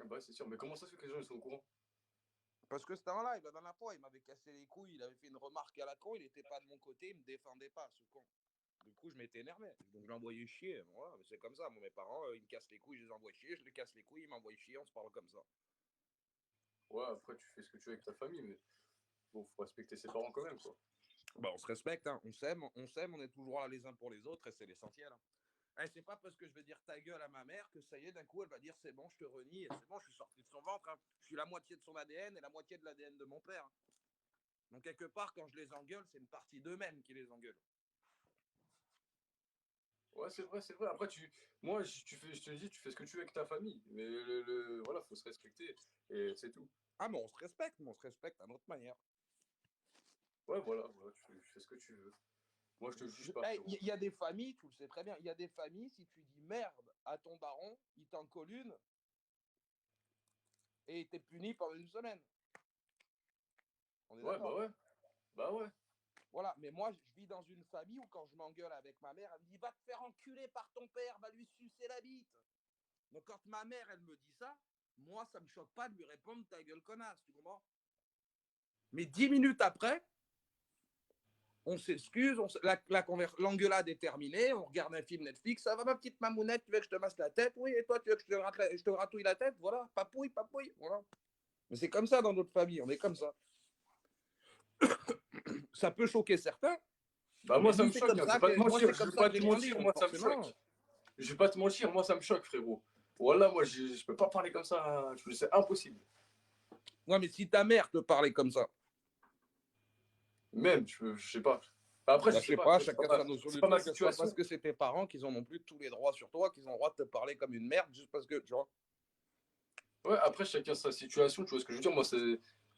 Bah, c'est sûr. Mais comment ça se fait que les gens ils sont au courant? Parce que c'était en live, la dernière fois, il m'avait cassé les couilles, il avait fait une remarque à la con, il était pas de mon côté, il me défendait pas, ce con. Du coup, je m'étais énervé. Donc, je l'envoyais chier. Voilà, c'est comme ça. Moi, mes parents, ils me cassent les couilles, je les envoie chier. Je les casse les couilles, ils m'envoient chier. On se parle comme ça. Ouais, après, tu fais ce que tu veux avec ta famille, mais bon, faut respecter ses parents quand même, quoi. Bah, on se respecte, hein. On s'aime, on est toujours là les uns pour les autres et c'est l'essentiel. Hein. Et c'est pas parce que je vais dire ta gueule à ma mère que ça y est, d'un coup, elle va dire c'est bon, je te renie, et c'est bon, je suis sorti de son ventre. Hein. Je suis la moitié de son ADN et la moitié de l'ADN de mon père. Hein. Donc, quelque part, quand je les engueule, c'est une partie d'eux-mêmes qui les engueule. Ouais, c'est vrai, c'est vrai. Après, moi, je te dis, tu fais ce que tu veux avec ta famille, mais voilà, faut se respecter et c'est tout. Ah, mais on se respecte à notre manière. Ouais, voilà, tu fais ce que tu veux. Moi, je te juge pas, frérot. Il y a des familles, tu le sais très bien, il y a des familles, si tu dis merde à ton daron, il t'en colle une et t'es puni pendant une semaine. On est Ouais, d'accord? bah ouais. Voilà, mais moi, je vis dans une famille où quand je m'engueule avec ma mère, elle me dit va te faire enculer par ton père, va lui sucer la bite. Donc quand ma mère, elle me dit ça, moi, ça me choque pas de lui répondre ta gueule connasse, tu comprends? Mais 10 minutes après, on s'excuse, l'engueulade est terminée, on regarde un film Netflix, ça va ma petite mamounette, tu veux que je te masse la tête? Oui, et toi, tu veux que je te gratouille la tête? Voilà, papouille, voilà. Mais c'est comme ça dans notre famille, on est comme ça. Ça peut choquer certains, Bah moi, mais ça nous, me c'est choque, comme hein. Je ça vais pas que te moi, mentir, c'est je comme vais ça pas que j'ai te grandi, mentir, donc moi, ça me forcément. choque. Je vais pas te mentir, moi, ça me choque, frérot. Voilà, moi, je peux pas parler comme ça, hein. C'est impossible. Ouais, mais si ta mère te parlait comme ça, Même, je sais pas. Après, bah, je je sais sais pas, pas, chacun sa notion c'est du pas ma truc. C'est pas parce situation. que c'est tes parents qu'ils ont non plus tous les droits sur toi, qu'ils ont le droit de te parler comme une merde juste parce que, tu vois. Ouais, après, chacun sa situation, tu vois ce que je veux dire. Moi,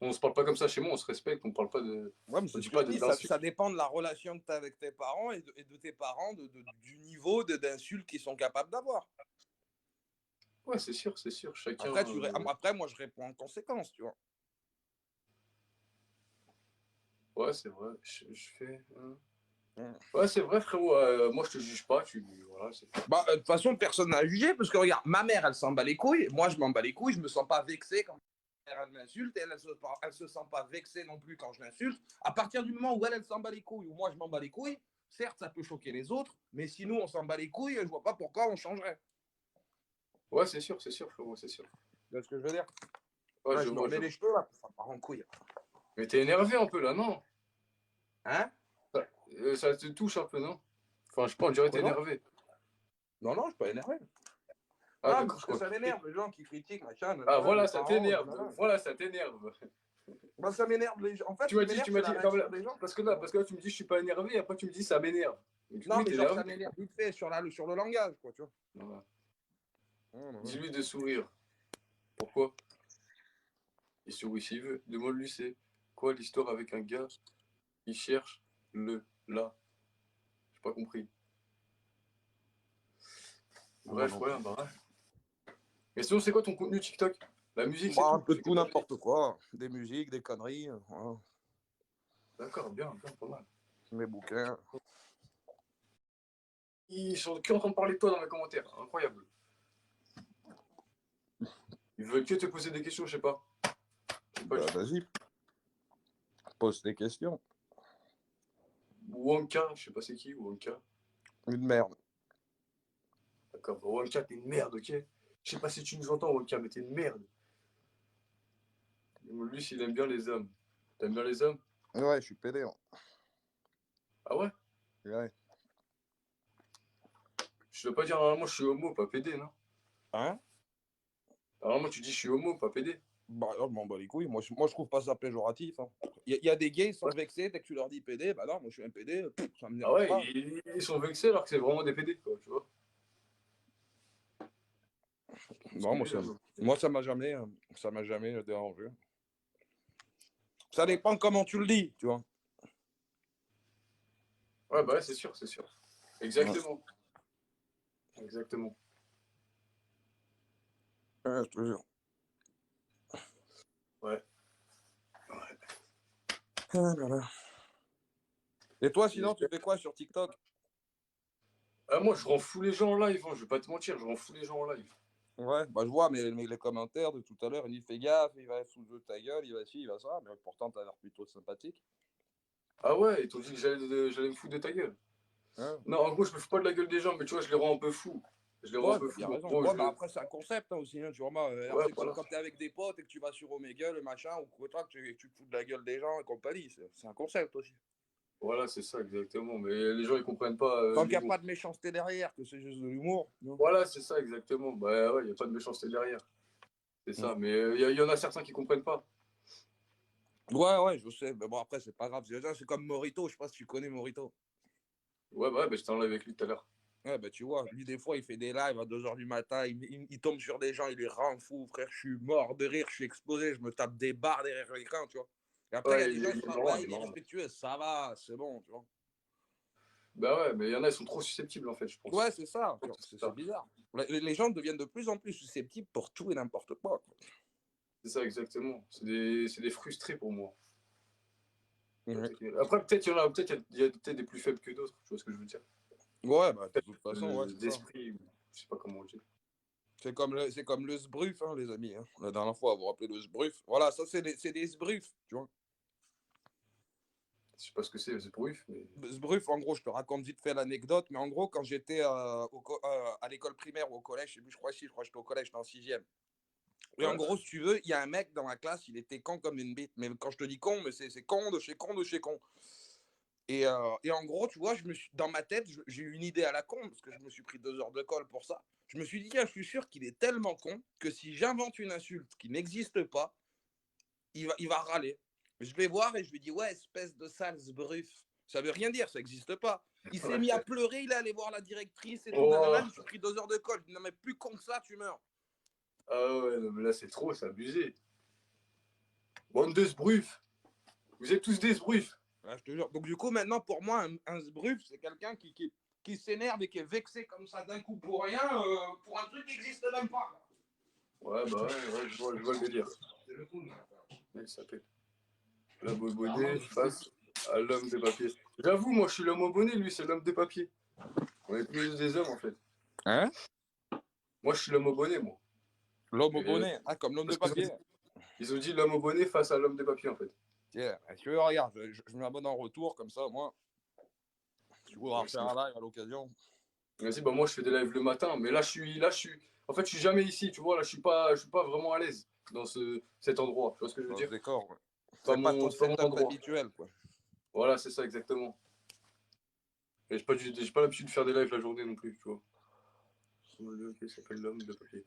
on se parle pas comme ça chez moi, on se respecte, on parle pas de. Ouais, mais On c'est ce dit que je pas dis, d'insultes. ça dépend de la relation que tu as avec tes parents et de tes parents, du niveau d'insultes qu'ils sont capables d'avoir. Ouais, c'est sûr, c'est sûr. Chacun. Après, moi, je réponds en conséquence, tu vois. Ouais, c'est vrai. Je fais. Mmh. Ouais, c'est vrai, frérot. Moi, je te juge pas. Voilà, Bah, de toute façon, personne n'a jugé, parce que regarde, ma mère, elle s'en bat les couilles, moi, je m'en bats les couilles, je me sens pas vexé quand ma mère, elle m'insulte, et elle se sent pas vexée non plus quand je l'insulte. À partir du moment où elle s'en bat les couilles, ou moi, je m'en bats les couilles, certes, ça peut choquer les autres, mais si nous, on s'en bat les couilles, je vois pas pourquoi on changerait. Ouais, c'est sûr, frérot, c'est sûr. C'est ce que je veux dire. Ouais, Ouais, je je me vois, je remets vois. les cheveux, là, ça part en couille. Mais t'es énervé un peu là, non? Hein? Ça te touche un peu, non? Enfin, je sais pas, on dirait que Quoi, t'es non? énervé. Non, non, je suis pas énervé. Ah, Ah, d'accord, parce que ça ok. m'énerve, les gens qui critiquent, machin, Ah, nanana, voilà, les ça parents, t'énerve. nanana. Voilà, ça t'énerve. Moi, ça m'énerve, les gens. En fait, Tu ce m'as qui dit, m'énerve, tu m'as c'est la dit, réaction des gens. parce que là, tu me dis, je suis pas énervé, et après, tu me dis, ça m'énerve. Et du coup, Non, oui, mais t'es genre, énervé. ça m'énerve vite fait sur le langage, quoi, tu vois. Voilà. Voilà. Dis-lui de sourire. Pourquoi? Il sourit s'il veut. Demande-lui, c'est quoi l'histoire avec un gars qui cherche là? J'ai pas compris. Moi Bref, non voilà, plus. bah ouais. Et sinon, c'est quoi ton contenu TikTok? La musique, c'est Bah, un tout. peu de C'est que tout, de la musique. n'importe quoi. Des musiques, des conneries, voilà. D'accord, bien, bien, pas mal. Mes bouquins. Ils sont que en train de parler de toi dans les commentaires. Incroyable. Ils veulent que te poser des questions, je sais pas. Je sais pas Bah, du tout. vas-y, pose tes questions. Wonka, je sais pas c'est qui, Wonka. Une merde. D'accord, bah, Wonka, t'es une merde, ok? Je sais pas si tu nous entends, Wonka, mais t'es une merde. Lui, s'il aime bien les hommes. T'aimes bien les hommes? Ouais, je suis pédé. Hein. Ah ouais? Ouais. Je dois pas dire normalement je suis homo, pas pédé, non? Hein? Normalement, tu dis je suis homo, pas pédé. Bah, alors, je m'en bats les couilles. Moi, je trouve pas ça péjoratif. Hein. Y a des gays, ils sont Ouais. vexés dès que tu leur dis pédé. Bah non, moi, je suis un pédé. Ça me Ah dérange ouais, pas. ils sont vexés alors que c'est vraiment des pédés, quoi, tu vois? Non, ça m'a jamais dérangé. Ça dépend comment tu le dis, tu vois. Ouais, bah ouais, c'est sûr, c'est sûr. Ouais. Exactement. Exactement. Ouais, je te jure. Ouais. Ouais. Ah, voilà. Et toi, sinon, tu fais quoi sur TikTok? Ah, moi, je rends fou les gens en live, hein, je vais pas te mentir, je rends fou les gens en live. Ouais, bah je vois, mais les commentaires de tout à l'heure, il dit fais gaffe, il va sous le ta gueule, il va ci, il va ça, mais pourtant t'as l'air plutôt sympathique. Ah ouais, ils t'ont dit que j'allais me foutre de ta gueule. Ouais, Non, en gros, je me fous pas de la gueule des gens, mais tu vois, je les rends un peu fous. Je les rends un ouais, peu t'as bien fous. En raison. gros, Ouais, bah après, c'est un concept hein, aussi, hein, tu vois. Moi, Ouais, c'est comme voilà. quand t'es avec des potes et que tu vas sur Omegle, le machin, ou quoi, que tu te fous de la gueule des gens et compagnie. C'est un concept aussi. Voilà, c'est ça, exactement. Mais les gens, ils comprennent pas Tant qu'il n'y a l'humour. pas de méchanceté derrière, que c'est juste de l'humour. Non. Voilà, c'est ça, exactement. Bah ouais, il n'y a pas de méchanceté derrière. C'est Mm. ça. Mais y en a certains qui comprennent pas. Ouais, ouais, je sais. Mais bon, après, c'est pas grave. C'est comme Morito. Je sais pas si tu connais Morito. Ouais, bah ouais, bah, j'étais en live avec lui tout à l'heure. Ouais, bah tu vois, lui, des fois, il fait des lives à 2 h du matin. Il tombe sur des gens, il les rend fous, frère. Je suis mort de rire, je suis explosé. Je me tape des barres derrière l'écran, tu vois. Et après, il y a Ouais, des gens, ils il sont est là, marrant, ouais, il est il est marrant. respectueux. Ça va, c'est bon, tu vois. Bah ouais, mais il y en a, ils sont trop susceptibles, en fait, je pense. Ouais, c'est ça. C'est C'est ça, bizarre. Les gens deviennent de plus en plus susceptibles pour tout et n'importe quoi. c'est ça, exactement. C'est des frustrés pour moi. Ouais, Après, peut-être il y en a, peut-être il y a peut-être des plus faibles que d'autres, tu vois ce que je veux dire. ouais bah, de toute façon, ouais, c'est ça. D'esprit, je sais pas comment on dit. C'est comme le sbruf, hein, les amis. Hein. La dernière fois, vous vous rappelez le sbruf. Voilà, ça, c'est des sbrufs, tu vois. Je sais pas ce que c'est bruf, mais. Sbruf, en gros, je te raconte vite fait l'anecdote, mais en gros, quand j'étais à l'école primaire ou au collège, je sais plus, je crois que j'étais au collège, j'étais en sixième. Et en Ouais. gros, si tu veux, il y a un mec dans ma classe, il était con comme une bite. Mais quand je te dis con, mais c'est con de chez con de chez con. Et en gros, tu vois, dans ma tête, j'ai eu une idée à la con, parce que je me suis pris 2 heures de colle pour ça. Je me suis dit, tiens, je suis sûr qu'il est tellement con que si j'invente une insulte qui n'existe pas, il va râler. Je vais voir et je lui dis, ouais, espèce de sale sbruf. Ça veut rien dire, ça n'existe pas. Il s'est mis à pleurer, il est allé voir la directrice et tout. Nanana, je Oh. me suis pris 2 heures de colle. Non, mais plus con que ça, tu meurs. Ah ouais, non, mais là c'est trop, c'est abusé. Bande de sbruf. Vous êtes tous des sbrufs. Ouais, je te jure. Donc, du coup, maintenant, pour moi, un sbruf, c'est quelqu'un qui s'énerve et qui est vexé comme ça d'un coup pour rien, pour un truc qui n'existe même pas. Ouais, bah ouais, je vois le délire. Il s'appelle l'homme au bonnet face à l'homme des papiers. J'avoue, moi je suis l'homme au bonnet, lui c'est l'homme des papiers. On est tous les deux des hommes en fait. Hein? Moi je suis l'homme au bonnet, moi. L'homme au Et, bonnet. Ah, comme l'homme de parce qu'ils papier. ils ont dit l'homme au bonnet face à l'homme des papiers en fait. Tiens, tu veux, regarde, je m'abonne en retour, comme ça, moi, tu voudras Ouais, refaire un live à l'occasion. vas-y, bah moi je fais des lives le matin, mais en fait je suis jamais ici, tu vois, là je suis pas vraiment à l'aise dans cet endroit, tu vois ce que je veux Dans ce dire? décor. Ouais. C'est pas ton C'est pas mon setup endroit. habituel, quoi. Voilà, c'est ça exactement. Et j'ai pas l'habitude de faire des lives la journée non plus, tu vois. Ok, s'appelle l'homme de papier.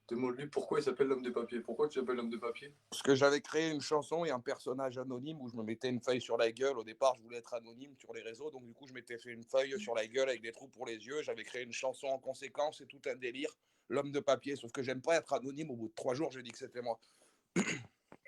Demande-lui pourquoi il s'appelle l'homme de papier. Pourquoi tu t'appelles l'homme de papier? Parce que j'avais créé une chanson et un personnage anonyme où je me mettais une feuille sur la gueule. Au départ, je voulais être anonyme sur les réseaux, donc du coup, je m'étais fait une feuille sur la gueule avec des trous pour les yeux. J'avais créé une chanson en conséquence et tout un délire. L'homme de papier, sauf que j'aime pas être anonyme. Au bout de 3 jours, j'ai dit que c'était moi.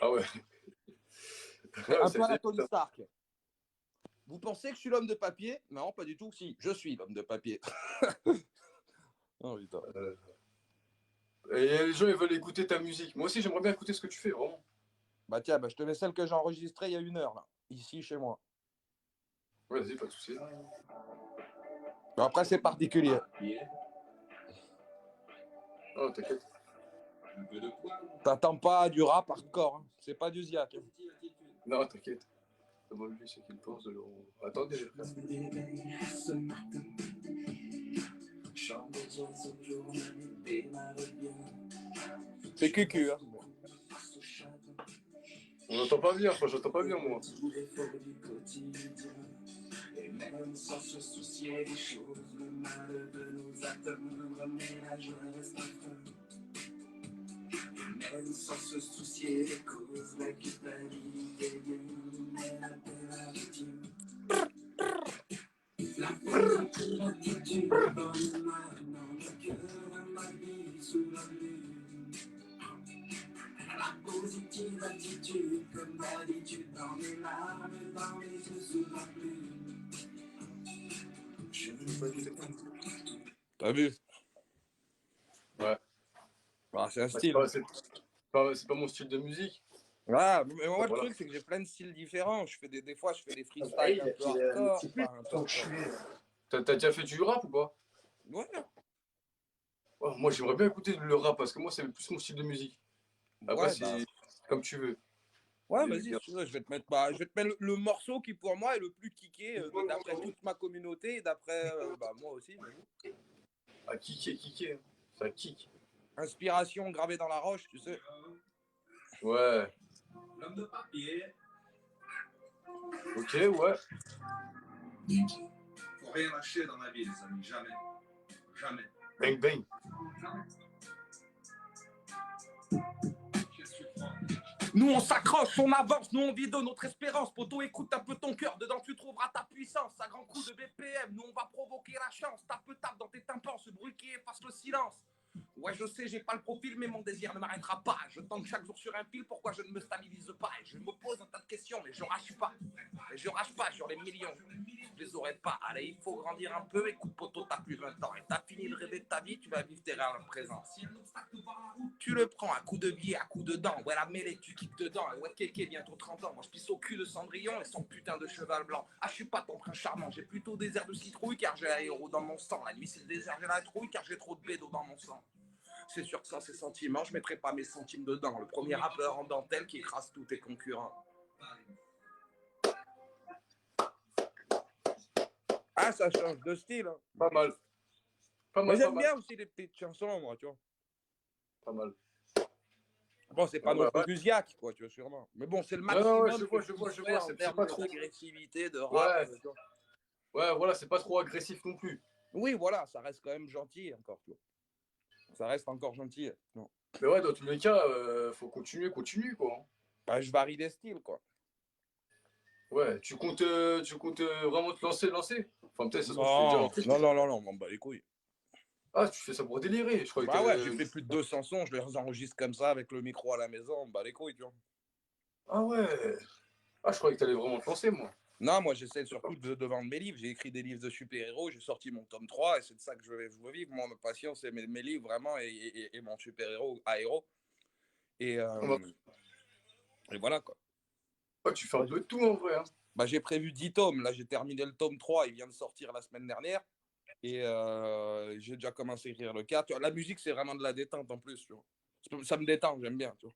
Ah ouais. Mais Ouais, un ça peu a à la été. Tony Stark. Vous pensez que je suis l'homme de papier? Non, pas du tout. Si, je suis l'homme de papier. Oh putain. Et les gens ils veulent écouter ta musique. Moi aussi j'aimerais bien écouter ce que tu fais, vraiment. Bah tiens, bah, je te mets celle que j'ai enregistrée il y a 1 heure, là. Ici, chez moi. Ouais, vas-y, pas de soucis. Bon, après, c'est particulier. Oh, t'inquiète. T'attends pas du rap hardcore. Hein. C'est pas du ziac. Hein. Non, t'inquiète. Demande-lui ce qu'il pense de l'euro. Attendez, les frères. C'est cucu. Hein. On n'entend pas bien, enfin, j'entends pas bien, moi. Et même sans se soucier des choses, le mal de nos atomes remet la joie reste un frein. Et même sans se soucier des causes, la culpabilité vient la paix, la victime. La paix, l'attitude, bonne main dans le cœur, ma vie sous la lune. La positive attitude, comme d'habitude, dans mes larmes, dans mes yeux sous la pluie. T'as vu? Ouais. Bah, c'est un Bah, style. c'est pas mon style de musique. Ah, mais moi, le Voilà. truc, c'est que j'ai plein de styles différents. Des fois, je fais des freestyles un peu hardcore. Enfin, un peu hardcore. T'as déjà fait du rap ou pas? Ouais, Ouais, Non, moi, j'aimerais bien écouter le rap parce que moi, c'est plus mon style de musique. Après, Ouais, bah, c'est comme tu veux. ouais, Mais, vas-y, si tu veux, je vais te mettre, bah, je vais te mettre le morceau qui, pour moi, est le plus kické d'après toute ma communauté et d'après bah, moi aussi, j'avoue. à kicker, kicker. Ça kick. Inspiration gravée dans la roche, tu sais. Ouais. L'homme de papier, Ok, ouais. faut rien lâcher dans la vie, les amis, jamais. Jamais. Bang, bang. Qu'est-ce que tu crois? Nous, on s'accroche, on avance, nous, on vit de notre espérance. Poto, écoute un peu ton cœur, dedans tu trouveras ta puissance. À grands coups de BPM, nous, on va provoquer la chance. Tape dans tes tympans, ce bruit qui efface le silence. Ouais, je sais, j'ai pas le profil, mais mon désir ne m'arrêtera pas. Je tente chaque jour sur un fil, pourquoi je ne me stabilise pas? Et je me pose un tas de questions, mais je rage pas. Et je rage pas sur les millions. Je les aurais pas. Allez, il faut grandir un peu. Écoute, poto, t'as plus 20 ans. Et t'as fini de rêver de ta vie, tu vas vivre tes rêves à présent. Si un obstacle te barre la route, tu le prends à coups de biais, à coups de dents. Ouais, la mêlée, tu kiffes dedans. Et ouais, Kéké, bientôt 30 ans. Moi, je pisse au cul de Cendrillon et son putain de cheval blanc. Ah, je suis pas ton prince charmant. J'ai plutôt des airs de citrouille car j'ai l'aéro dans mon sang. La nuit, c'est le désert, j'ai la trouille car j'ai trop de bédo dans mon sang. C'est sûr que ça, c'est sentiment. Je mettrai pas mes centimes dedans. Le premier rappeur en dentelle qui écrase tous tes concurrents. Ah, ça change de style. Hein. Pas mal. Pas Mais mal, pas j'aime mal. bien aussi les petites chansons, moi, tu vois. Pas mal. Bon, c'est pas Ouais, notre ouais. Fusiac, quoi, tu vois, sûrement. Mais bon, c'est le Non, non, ouais, maximum que je puisse faire en C'est termes pas trop. d'agressivité, de rap. Ouais, Tu vois. ouais, voilà, c'est pas trop agressif non plus. Oui, voilà, ça reste quand même gentil encore, tu vois. Ça reste encore gentil. Non. Mais ouais, dans tous les cas, faut continuer, quoi. Hein. Bah, je varie les styles, quoi. Ouais, tu comptes vraiment te lancer? Enfin, peut-être, ça se trouve, tu fais déjà un Non, truc. non, non, non, non, m'en bats les couilles. Ah, tu fais ça pour délirer. Je croyais Bah ouais, j'ai que. fait plus de 200 sons, je les enregistre comme ça avec le micro à la maison, bah les couilles, tu vois. Ah ouais. Ah, je croyais que t'allais vraiment te lancer, moi. Non, moi j'essaie surtout de vendre mes livres. J'ai écrit des livres de super-héros, j'ai sorti mon tome 3 et c'est de ça que je veux vivre. Moi, ma passion, c'est mes livres vraiment et mon super-héros à héros. Et, Ah bah, et voilà quoi. ouais, tu fais un peu de tout en vrai. Hein. Bah, j'ai prévu 10 tomes. Là, j'ai terminé le tome 3, il vient de sortir la semaine dernière. Et j'ai déjà commencé à écrire le 4. La musique, c'est vraiment de la détente en plus. Tu vois. Ça me détend, j'aime bien. Tu vois.